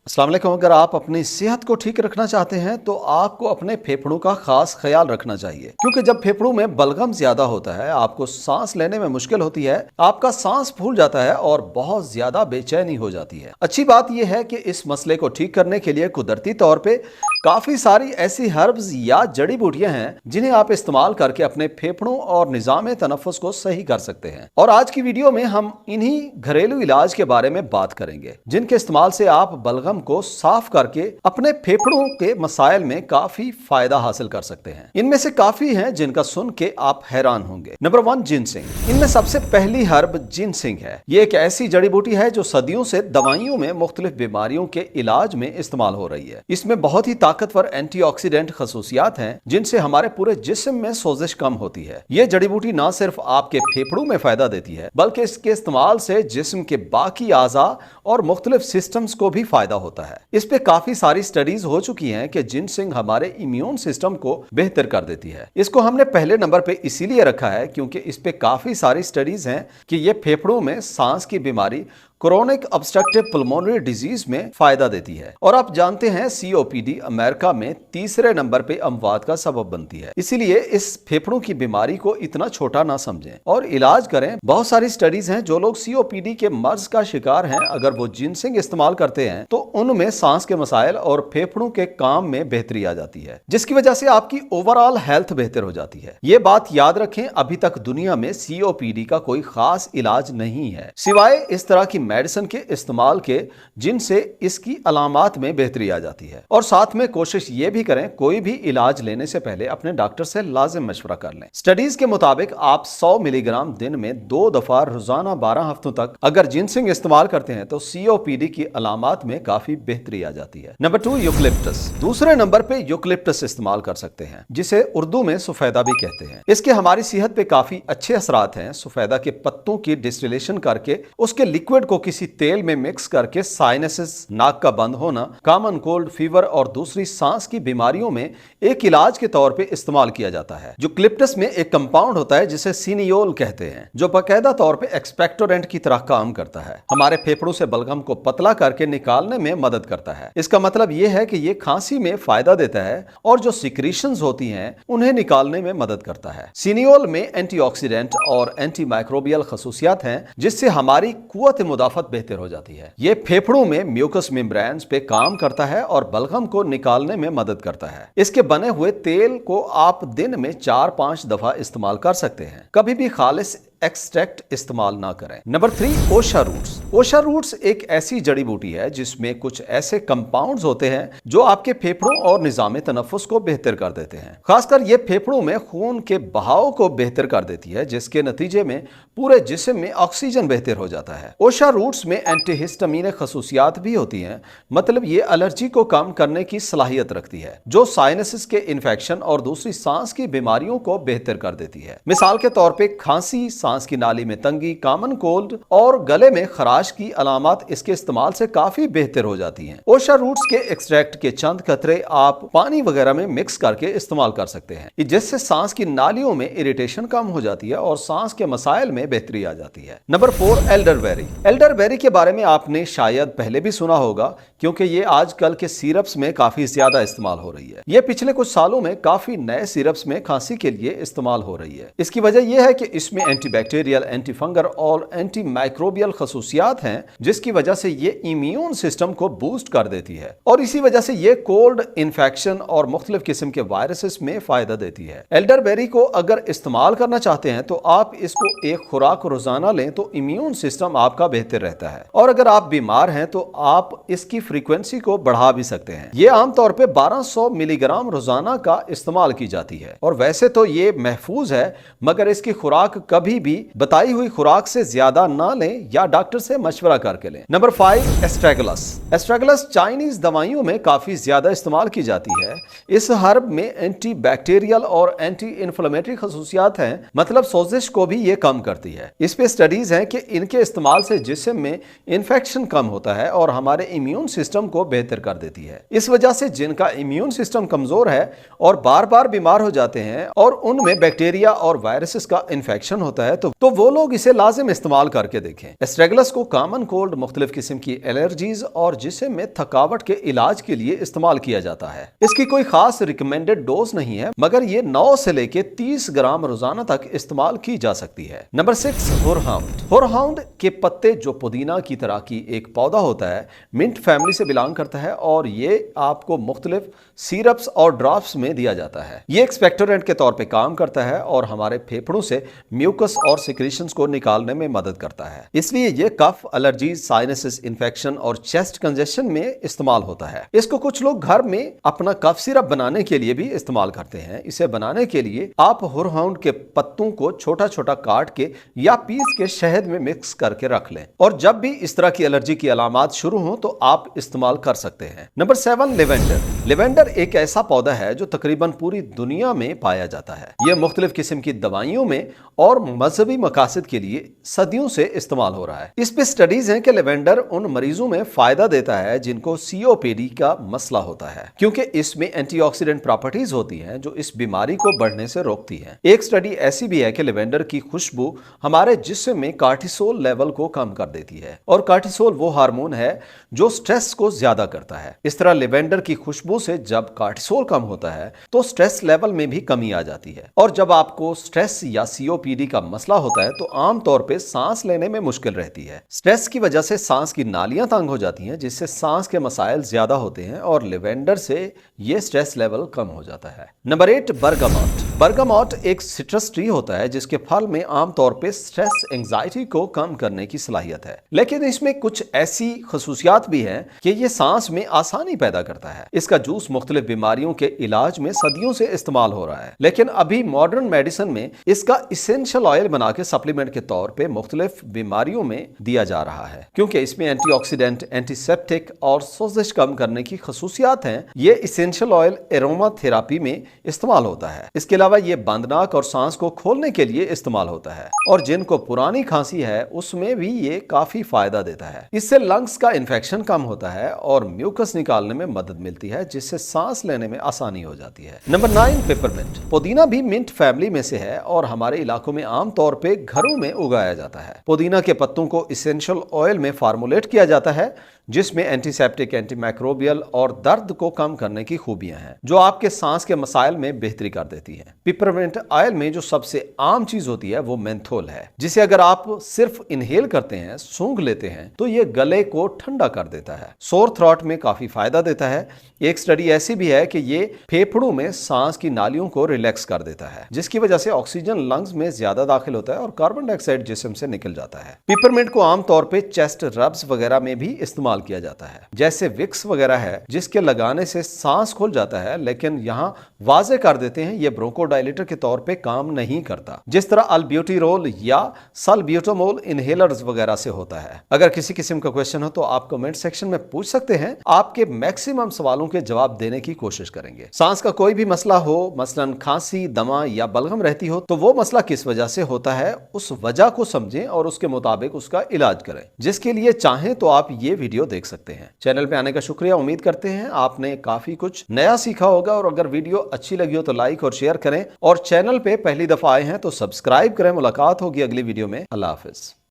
अस्सलाम वालेकुम। अगर आप अपनी सेहत को ठीक रखना चाहते हैं तो आपको अपने फेफड़ों का खास ख्याल रखना चाहिए, क्योंकि जब फेफड़ों में बलगम ज्यादा होता है आपको सांस लेने में मुश्किल होती है, आपका सांस फूल जाता है और बहुत ज्यादा बेचैनी हो जाती है। अच्छी बात यह है कि इस मसले को ठीक करने के लिए कुदरती तौर पे काफी सारी ऐसी हर्ब्स या जड़ी बूटियां हैं जिन्हें आप इस्तेमाल करके अपने फेफड़ों और निजाम तनफ्फुस को सही कर सकते हैं। और आज की वीडियो में हम इन्हीं घरेलू इलाज के बारे में बात करेंगे जिनके इस्तेमाल से आप बलगम को साफ करके अपने फेफड़ों के मसाइल में काफी फायदा हासिल कर सकते हैं। इनमें से काफी हैं जिनका सुन के आप हैरान होंगे। Number 1, ginseng. इनमें सबसे पहली हर्ब जिनसिंग है। ये एक ऐसी जड़ी बूटी है जो सदियों से दवाइयों में मुख्तलिफ बीमारियों के इलाज में इस्तेमाल हो रही है। इसमें बहुत ही ताकतवर एंटीऑक्सीडेंट खसूसियात हैं जिनसे हमारे पूरे जिस्म में सोजिश कम होती है। ये जड़ी बूटी न सिर्फ आपके फेफड़ों में फायदा देती है बल्कि इसके इस्तेमाल से जिस्म के बाकी आज़ा और मुख्तलिफ सिस्टम्स को भी फायदा होता है। इस पे काफी सारी स्टडीज हो चुकी हैं कि जिनसिंग हमारे इम्यून सिस्टम को बेहतर कर देती है। इसको हमने पहले नंबर पे इसीलिए रखा है क्योंकि इस पे काफी सारी स्टडीज हैं कि ये फेफड़ों में सांस की बीमारी क्रोनिक ऑब्स्ट्रक्टिव पल्मोनरी डिजीज में फायदा देती है। और आप जानते हैं सीओपीडी अमेरिका में तीसरे नंबर पे अमवात का सबब बनती है। इसीलिए इस फेफड़ों की बीमारी को इतना छोटा ना समझें और इलाज करें। बहुत सारी स्टडीज हैं जो लोग सीओपीडी के मर्ज का शिकार हैं, अगर वो जिनसिंग इस्तेमाल करते हैं तो उनमें सांस के मसाइल और फेफड़ों के काम में बेहतरी आ जाती है, जिसकी वजह से आपकी ओवरऑल हेल्थ बेहतर हो जाती है। ये बात याद रखें, अभी तक दुनिया में सीओपीडी का कोई खास इलाज नहीं है सिवाय इस तरह की मेडिसिन के इस्तेमाल के जिनसे इसकी अलामात में बेहतरी आ जाती है। और साथ में कोशिश ये भी करें कोई भी इलाज लेने से पहले अपने डॉक्टर से लाजिम मशवरा कर लें। स्टडीज के मुताबिक आप 100 मिलीग्राम दिन में 2 दफा रोजाना 12 हफ्तों तक अगर जिनसिंग इस्तेमाल करते हैं तो सीओपीडी की अलामात में काफी बेहतरी आ जाती है। Number 2, eucalyptus. दूसरे नंबर पे यूकलिप्टस इस्तेमाल कर सकते हैं जिसे उर्दू में सफेदा भी कहते हैं। इसके हमारी सेहत पे काफी अच्छे असरात हैं। सफेदा के पत्तों की डिस्टिलेशन करके उसके लिक्विड को किसी तेल में मिक्स करके साइनसिस, नाक का बंद होना, कॉमन कोल्ड, फीवर और दूसरी सांस की बीमारियों में एक इलाज के तौर पे इस्तेमाल किया जाता है। यूकलिप्टस में एक कंपाउंड होता है जिसे सिनियोल कहते हैं जो बाकायदा तौर पे एक्सपेक्टोरेंट की तरह काम करता है। हमारे फेफड़ों से बलगम को पतला करके निकालने में मदद करता है। इसका मतलब यह है कि यह खांसी में फायदा देता है और जो सिक्रीशंस होती हैं उन्हें निकालने में मदद करता है। सिनियोल में एंटीऑक्सीडेंट और एंटी माइक्रोबियल खसूसियात हैं जिससे हमारी कुव्वत मुदाफत बेहतर हो जाती है। ये फेफड़ों में म्यूकस मेम्ब्रेन्स पे काम करता है और बलगम को निकालने में मदद करता है। इसके बने हुए तेल को आप दिन में 4-5 दफा इस्तेमाल कर सकते हैं। कभी भी खालिस एक्सट्रैक्ट इस्तेमाल ना करें। Number 3, osha roots. Osha roots एक ऐसी जड़ी बूटी है जिसमें कुछ ऐसे कंपाउंड्स होते हैं जो आपके फेफड़ों और निजाम तनफ्फुस को बेहतर कर देते हैं। खासकर ये फेफड़ों में खून के बहाव को बेहतर कर देती है जिसके नतीजे में पूरे जिस्म में ऑक्सीजन बेहतर हो जाता है। ओशा रूट्स में एंटीहिस्टामिन खसूसियात भी होती हैं, मतलब ये एलर्जी को कम करने की सलाहियत रखती है जो साइनसिस के इन्फेक्शन और दूसरी सांस की बीमारियों को बेहतर कर देती है। मिसाल के तौर पे खांसी, सांस की नाली में तंगी, कॉमन कोल्ड और गले में खराश की अलामत इसके इस्तेमाल से काफी बेहतर हो जाती हैं। ओशा रूट्स के एक्सट्रैक्ट के चंद कतरे आप पानी वगैरह में मिक्स करके इस्तेमाल कर सकते हैं जिससे सांस की नालियों में इरिटेशन कम हो जाती है और सांस के मसाइल में बेहतरी आ जाती है। Number 4, elderberry. एल्डरबेरी के बारे में आपने शायद पहले भी सुना होगा क्योंकि ये आजकल के सिरप्स में काफी ज्यादा इस्तेमाल हो रही है। ये पिछले कुछ सालों में काफी नए सिरप्स में खांसी के लिए इस्तेमाल हो रही है। इसकी वजह यह है कि इसमें एंटीबैक्टीरियल, एंटी फंगल और एंटी माइक्रोबियल खसूसियात हैं जिसकी वजह से ये इम्यून सिस्टम को बूस्ट कर देती है और इसी वजह से ये कोल्ड, इन्फेक्शन और मुख्तलिफ किस्म के वायरसेस में फायदा देती है। एल्डरबेरी को अगर इस्तेमाल करना चाहते हैं तो आप इसको एक खुराक रोजाना लें तो इम्यून सिस्टम आपका बेहतर रहता है और अगर आप बीमार हैं तो आप इसकी फ्रीक्वेंसी को बढ़ा भी सकते हैं। ये आमतौर पे 1200 मिलीग्राम रोजाना का इस्तेमाल की जाती है और वैसे तो ये महफूज है मगर इसकी खुराक कभी भी बताई हुई खुराक से ज्यादा ना लें या डॉक्टर से मशवरा करके लें। नंबर 5, एस्ट्रेगलस। एस्ट्रेगलस चाइनीज दवाइयों में काफी ज्यादा इस्तेमाल की जाती है। इस हर्ब में एंटी बैक्टीरियल और एंटी इन्फ्लेमेटरी खसूसियात हैं, मतलब सोजिश को भी ये कम करती है। इस पे स्टडीज हैं कि इनके इस्तेमाल से जिस्म में इन्फेक्शन कम होता है और हमारे इम्यून सिस्टम को बेहतर कर देती है। इस वजह से जिनका इम्यून सिस्टम कमजोर है और बार बार बीमार हो जाते हैं और उनमें बैक्टीरिया और वायरसेस का इन्फेक्शन होता है तो वो लोग इसे लाजिम इस्तेमाल करके देखें। एस्ट्रेगलस को कॉमन कोल्ड, मुख्तलिफ किस्म की एलर्जीज और जिस्म में थकावट के इलाज के लिए इस्तेमाल किया जाता है। इसकी कोई खास रिकमेंडेड डोज नहीं है, मगर ये 9 से लेके 30 ग्राम रोजाना तक इस्तेमाल की जा सकती है। नंबर 6, होरहाउंड। होरहाउंड के पत्ते, जो पुदीना की तरह की एक पौधा होता है, मिंट फैमिली से बिलोंग करता है और ये आपको मुख्तलिफ सिरप्स और ड्रॉप्स में दिया जाता है। ये एक्सपेक्टोरेंट के तौर पे काम करता है और हमारे फेफड़ों से म्यूकस और सिक्रीशंस को निकालने में मदद करता है। इसलिए ये कफ, एलर्जीज, साइनसिस इन्फेक्शन और चेस्ट कंजेशन में इस्तेमाल होता है। इसको कुछ लोग घर में अपना कफ सिरप बनाने के लिए भी इस्तेमाल करते हैं। इसे बनाने के लिए आप होरहाउंड के पत्तों को छोटा छोटा काट के या पीस के शहद में मिक्स करके रख लें और जब भी इस तरह की एलर्जी की अलामात शुरू हो तो आप इस्तेमाल कर सकते हैं। Number 7, lavender. लेवेंडर एक ऐसा पौधा है जो तकरीबन पूरी दुनिया में पाया जाता है। यह मुख्तलिफ किस्म की दवाइयों में और मजहबी मकासद के लिए सदियों से इस्तेमाल हो रहा है। इस पे स्टडीज हैं कि लेवेंडर उन मरीजों में फायदा देता है जिनको सीओपीडी का मसला होता है, क्योंकि इसमें एंटीऑक्सीडेंट प्रॉपर्टीज होती हैं जो इस बीमारी को बढ़ने से रोकती हैं। एक स्टडी ऐसी भी है कि लेवेंडर की खुशबू हमारे जिस्म में कार्टिसोल लेवल को कम कर देती है और कार्टिसोल वो हार्मोन है जो स्ट्रेस को ज्यादा करता है। इस तरह लेवेंडर की खुशबू से जब कार्टिसोल कम होता है तो स्ट्रेस लेवल में भी कमी आ जाती है और जब आपको स्ट्रेस या सीओपीडी का मसला होता है तो आमतौर पे सांस लेने में मुश्किल रहती है। स्ट्रेस की वजह से सांस की नालियां तंग हो जाती हैं, जिससे सांस के मसाइल ज्यादा होते हैं और लेवेंडर से ये स्ट्रेस लेवल कम हो जाता है। Number 8, bergamot. बर्गामोट एक सिट्रस ट्री होता है जिसके फल में आमतौर पे स्ट्रेस, एंजाइटी को कम करने की सलाहियत है, लेकिन इसमें कुछ ऐसी खसूसियात भी हैं कि ये सांस में आसानी पैदा करता है। इसका जूस मुख्तलिफ बीमारियों के इलाज में सदियों से इस्तेमाल हो रहा है, लेकिन अभी मॉडर्न मेडिसिन में इसका इसेंशियल ऑयल बना के सप्लीमेंट के तौर पे मुख्तलिफ बीमारियों में दिया जा रहा है, क्योंकि इसमें एंटीऑक्सीडेंट, एंटीसेप्टिक और सोजिश कम करने की खसूसियात हैं। ये इसेंशियल ऑयल एरोमा थेरापी में इस्तेमाल होता है। इसके अलावा ये बंद नाक और सांस को खोलने के लिए इस्तेमाल होता है और जिनको पुरानी खांसी है उसमें भी ये काफी फायदा देता है। इससे लंग्स का इन्फेक्शन कम होता है और म्यूकस निकालने में मदद मिलती है, जिससे सांस लेने में आसानी हो जाती है। Number 9, peppermint. पुदीना भी मिंट फैमिली में से है और हमारे इलाकों में आमतौर पे घरों में उगाया जाता है। पुदीना के पत्तों को इसेंशियल ऑयल में फार्मुलेट किया जाता है जिसमें एंटीसेप्टिक, एंटीमाइक्रोबियल और दर्द को कम करने की खूबियां हैं जो आपके सांस के मसाइल में बेहतरी कर देती हैं। पिपरमिंट ऑयल में जो सबसे आम चीज होती है वो मेंथोल है, जिसे अगर आप सिर्फ इनहेल करते हैं, सूंघ लेते हैं, तो ये गले को ठंडा कर देता है। सोर थ्रॉट में काफी फायदा देता है। एक स्टडी ऐसी भी है कि ये फेफड़ों में सांस की नालियों को रिलैक्स कर देता है, जिसकी वजह से ऑक्सीजन लंग्स में ज्यादा दाखिल होता है और कार्बन डाइऑक्साइड जिस्म से निकल जाता है। पिपरमिंट को आमतौर पे चेस्ट रब्स वगैरह में भी इस्तेमाल किया जाता है, जैसे विक्स वगैरह है जिसके लगाने से सांस खुल जाता है, लेकिन यहाँ वाजे कर देते हैं ये ब्रोंकोडायलेटर के तौर पे काम नहीं करता, जिस तरह अल्ब्यूटिरोल या सल्ब्यूटामोल इनहेलर्स वगैरह से होता है। अगर किसी किस्म का क्वेश्चन हो तो आप कमेंट सेक्शन में पूछ सकते हैं, आपके मैक्सिमम सवालों के जवाब देने की कोशिश करेंगे। सांस का कोई भी मसला हो, मसलन खांसी, दमा या बलगम रहती हो, तो वो मसला किस वजह से होता है उस वजह को समझें और उसके मुताबिक उसका इलाज करें। जिसके लिए चाहें तो आप ये वीडियो देख सकते हैं। चैनल पे आने का शुक्रिया। उम्मीद करते हैं आपने काफी कुछ नया सीखा होगा और अगर वीडियो अच्छी लगी हो तो लाइक और शेयर करें और चैनल पे पहली दफा आए हैं तो सब्सक्राइब करें। मुलाकात होगी अगली वीडियो में। अल्लाह हाफिज।